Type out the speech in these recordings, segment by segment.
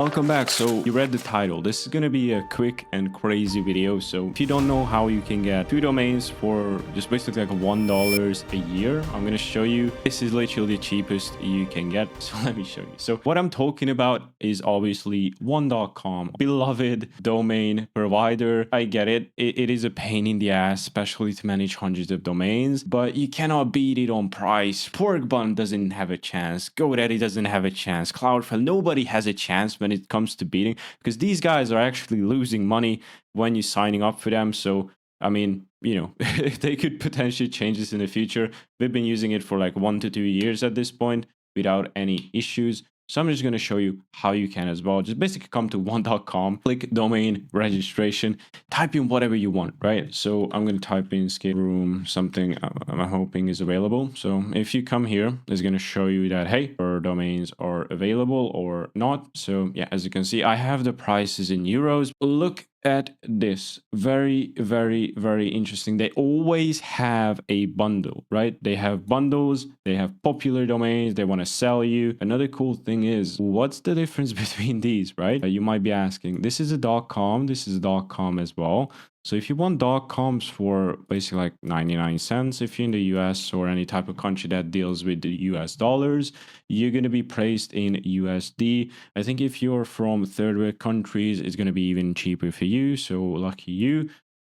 Welcome back. So you read the title. This is going to be a quick and crazy video. So if you don't know how you can get 2 domains for just basically like $1 a year, I'm going to show you. This is literally the cheapest you can get. So let me show you. So what I'm talking about is obviously one.com, beloved domain provider. I get it. It is a pain in the ass, especially to manage hundreds of domains, but you cannot beat it on price. Porkbun doesn't have a chance. GoDaddy doesn't have a chance. Cloudflare, nobody has a chance when it comes to beating, because these guys are actually losing money when you're signing up for them. So I mean, you know, they could potentially change this in the future. We've been using it for like 1 to 2 years at this point without any issues. So I'm just going to show you how you can as well. Just basically come to one.com, click domain registration, type in whatever you want, right? So I'm going to type in escape room, something I'm hoping is available. So if you come here, it's going to show you that, hey, our domains are available or not. So yeah, as you can see, I have the prices in euros. Look at this. Very, very, very interesting. They always have a bundle, right? They have bundles, they have popular domains, they want to sell you. Another cool thing is, what's the difference between these, right? You might be asking. This is a .com, this is a .com as well. So if you want .coms for basically like 99 cents, if you're in the US or any type of country that deals with the US dollars, you're going to be priced in USD. I think if you're from third world countries, it's going to be even cheaper for you. So lucky you.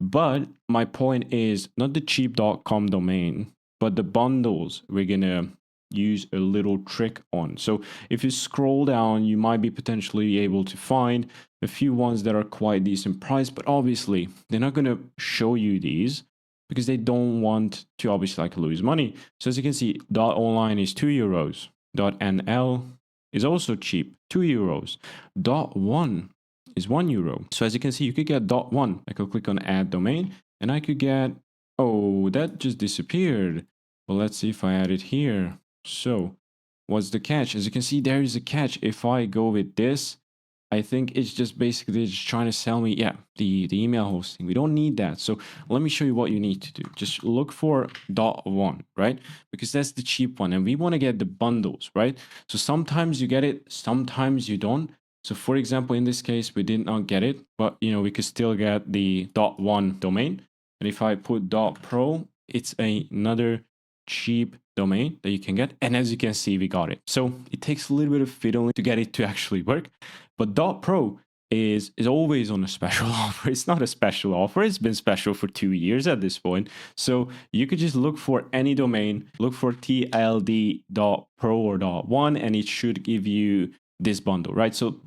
But my point is not the cheap.com domain, but the bundles we're going to use a little trick on. So if you scroll down, you might be potentially able to find a few ones that are quite decent price, but obviously they're not going to show you these because they don't want to obviously like lose money. So as you can see, .online is 2 euros. .nl is also cheap, 2 euros. .one is 1 euro. So as you can see, you could get .one. I could click on add domain and I could get, oh, that just disappeared. Well, let's see if I add it here. So what's the catch? As you can see, there is a catch. If I go with this, I think it's just basically just trying to sell me, yeah, the email hosting. We don't need that. So let me show you what you need to do. Just look for .one, right? Because that's the cheap one. And we want to get the bundles, right? So sometimes you get it, sometimes you don't. So for example, in this case, we did not get it, but you know, we could still get the .one domain. And if I put .pro, it's another cheap domain that you can get, and as you can see, we got it. So it takes a little bit of fiddling to get it to actually work, but .pro is always on a special offer. It's not a special offer, it's been special for 2 years at this point. So you could just look for any domain, look for tld.pro or .one, and it should give you this bundle, right? So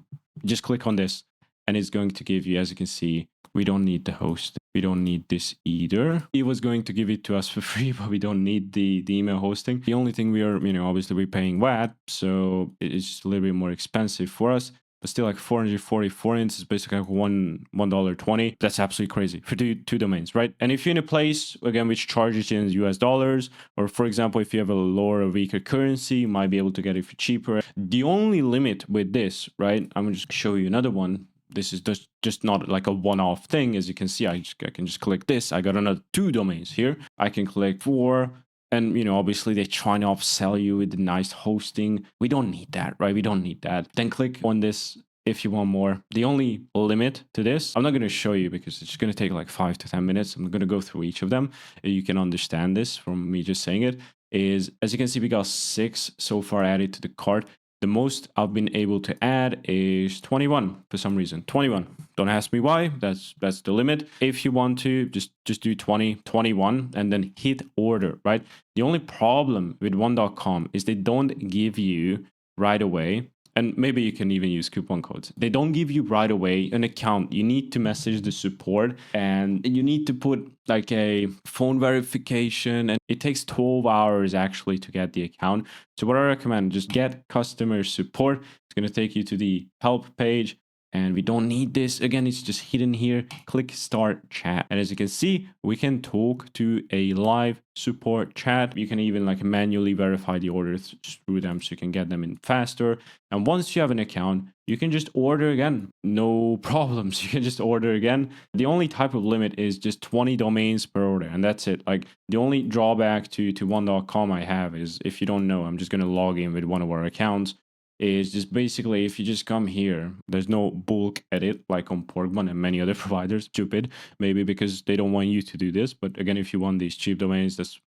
just click on this and it's going to give you, as you can see, we don't need the host. We don't need this either. It was going to give it to us for free, but we don't need the email hosting. The only thing we are, you know, obviously we're paying VAT, so it's just a little bit more expensive for us. But still, like 440 forints is basically like $1.20. That's absolutely crazy for two domains, right? And if you're in a place again which charges in US dollars, or for example, if you have a lower or weaker currency, you might be able to get it for cheaper. The only limit with this, right? I'm gonna just show you another one. This is just not like a one-off thing. As you can see, I can just click this. I got another 2 domains here. I can click 4. And, you know, obviously they're trying to upsell you with the nice hosting. We don't need that, right? We don't need that. Then click on this if you want more. The only limit to this, I'm not going to show you because it's going to take like 5 to 10 minutes. I'm going to go through each of them. You can understand this from me just saying it. Is, as you can see, we got 6 so far added to the cart. The most I've been able to add is 21 for some reason. 21. Don't ask me why. That's the limit. If you want to, just do 20, 21, and then hit order, right? The only problem with one.com is they don't give you right away, and maybe you can even use coupon codes. They don't give you right away an account. You need to message the support and you need to put like a phone verification, and it takes 12 hours actually to get the account. So what I recommend, just get customer support. It's going to take you to the help page. And we don't need this. Again, it's just hidden here. Click start chat. And as you can see, we can talk to a live support chat. You can even like manually verify the orders through them so you can get them in faster. And once you have an account, you can just order again. No problems. You can just order again. The only type of limit is just 20 domains per order. And that's it. Like the only drawback to one.com I have is, if you don't know, I'm just going to log in with one of our accounts. is just basically if you just come here, there's no bulk edit like on Porkbun and many other providers. Stupid, maybe because they don't want you to do this. But again, if you want these cheap domains, that's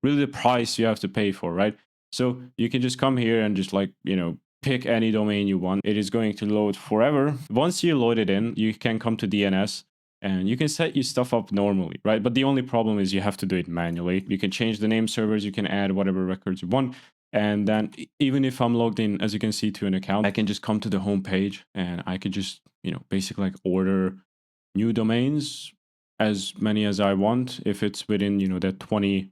really the price you have to pay for, right? So you can just come here and just like, pick any domain you want. It is going to load forever. Once you load it in, you can come to DNS and you can set your stuff up normally, right? But the only problem is you have to do it manually. You can change the name servers, you can add whatever records you want. And then even if I'm logged in, as you can see, to an account, I can just come to the home page and I could just, basically like order new domains, as many as I want. If it's within, that 20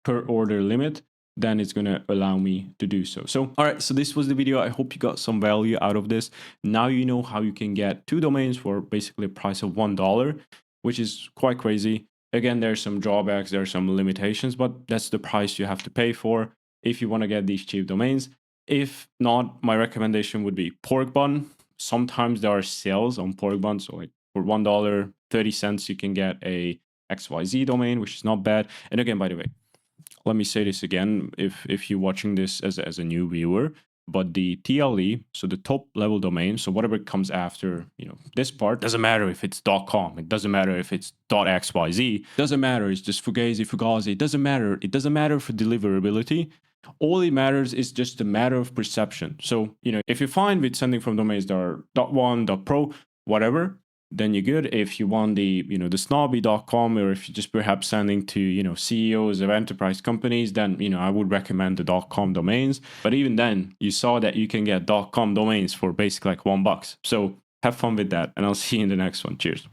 per order limit, then it's going to allow me to do so. So, all right, so this was the video. I hope you got some value out of this. Now you know how you can get 2 domains for basically a price of $1, which is quite crazy. Again, there's some drawbacks, there are some limitations, but that's the price you have to pay for if you want to get these cheap domains. If not, my recommendation would be Porkbun. Sometimes there are sales on Porkbun, so like for $1.30 you can get a XYZ domain, which is not bad. And again, by the way, let me say this again, if you're watching this as a new viewer, but the TLE, so the top level domain, so whatever comes after, this part, doesn't matter if it's .com, it doesn't matter if it's .xyz, doesn't matter, it's just Fugazi, Fugazi, it doesn't matter for deliverability. All it matters is just a matter of perception. So, if you're fine with sending from domains that are .1, .pro, whatever, then you're good. If you want the, the snobby.com, or if you're just perhaps sending to, CEOs of enterprise companies, then, I would recommend the .com domains. But even then, you saw that you can get .com domains for basically like $1. So have fun with that, and I'll see you in the next one. Cheers.